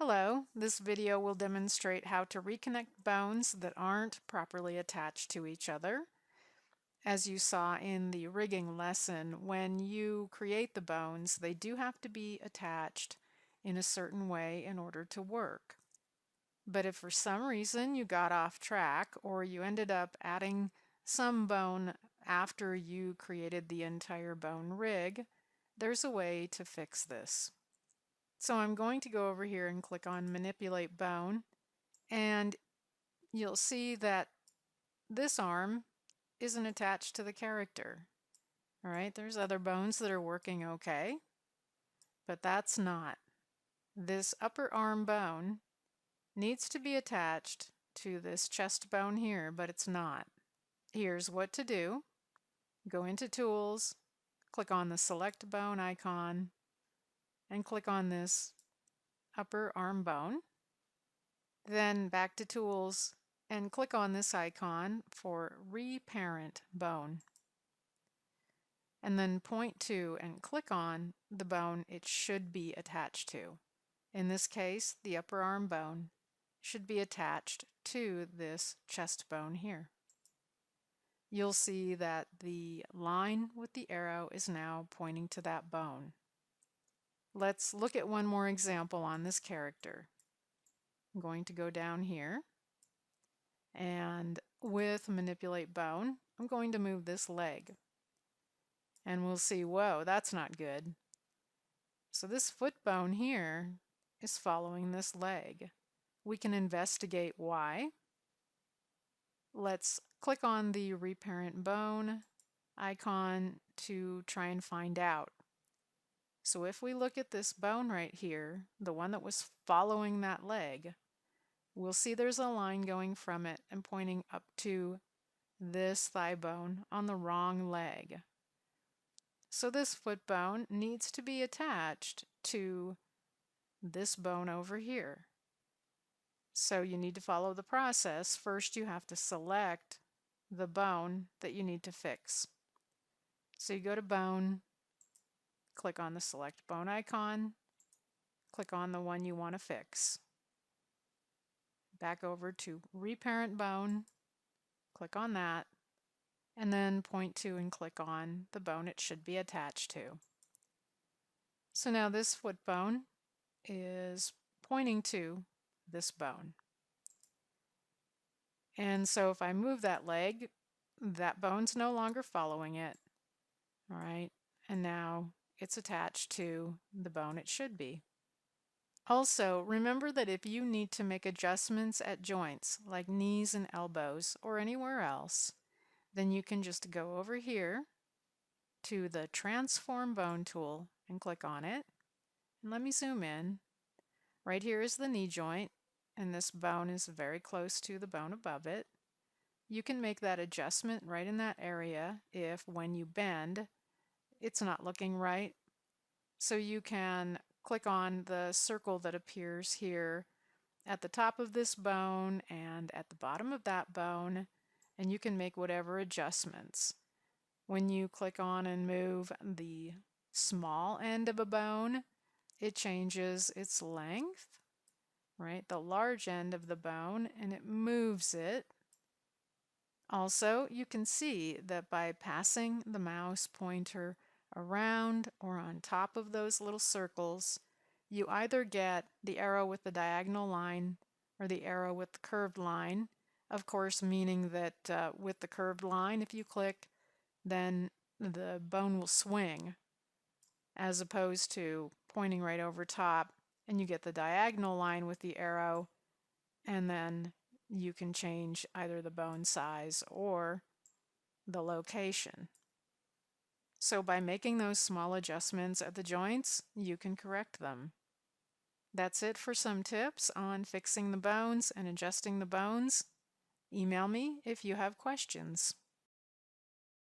Hello, this video will demonstrate how to reconnect bones that aren't properly attached to each other. As you saw in the rigging lesson, when you create the bones, they do have to be attached in a certain way in order to work. But if for some reason you got off track or you ended up adding some bone after you created the entire bone rig, there's a way to fix this. So I'm going to go over here and click on Manipulate Bone, and you'll see that this arm isn't attached to the character. All right, there's other bones that are working okay, but that's not. This upper arm bone needs to be attached to this chest bone here, but it's not. Here's what to do. Go into Tools, click on the Select Bone icon, and click on this upper arm bone. Then back to Tools and click on this icon for Reparent Bone. And then point to and click on the bone it should be attached to. In this case, the upper arm bone should be attached to this chest bone here. You'll see that the line with the arrow is now pointing to that bone. Let's look at one more example on this character. I'm going to go down here, and with Manipulate Bone, I'm going to move this leg. And we'll see, whoa, that's not good. So this foot bone here is following this leg. We can investigate why. Let's click on the Reparent Bone icon to try and find out. So if we look at this bone right here, the one that was following that leg, we'll see there's a line going from it and pointing up to this thigh bone on the wrong leg. So this foot bone needs to be attached to this bone over here. So you need to follow the process. First, you have to select the bone that you need to fix. So you go to Bone, click on the Select Bone icon, click on the one you want to fix. Back over to Reparent Bone, click on that, and then point to and click on the bone it should be attached to. So now this foot bone is pointing to this bone. And so if I move that leg, that bone's no longer following it. All right, and now it's attached to the bone it should be. Also, remember that if you need to make adjustments at joints like knees and elbows or anywhere else, then you can just go over here to the Transform Bone tool and click on it. And let me zoom in. Right here is the knee joint, and this bone is very close to the bone above it. You can make that adjustment right in that area if, when you bend, it's not looking right. So you can click on the circle that appears here at the top of this bone and at the bottom of that bone, and you can make whatever adjustments. When you click on and move the small end of a bone, it changes its length, right? The large end of the bone, and it moves it. Also, you can see that by passing the mouse pointer around or on top of those little circles, you either get the arrow with the diagonal line or the arrow with the curved line. Of course, meaning that with the curved line, if you click, then the bone will swing, as opposed to pointing right over top, and you get the diagonal line with the arrow, and then you can change either the bone size or the location. So by making those small adjustments at the joints, you can correct them. That's it for some tips on fixing the bones and adjusting the bones. Email me if you have questions.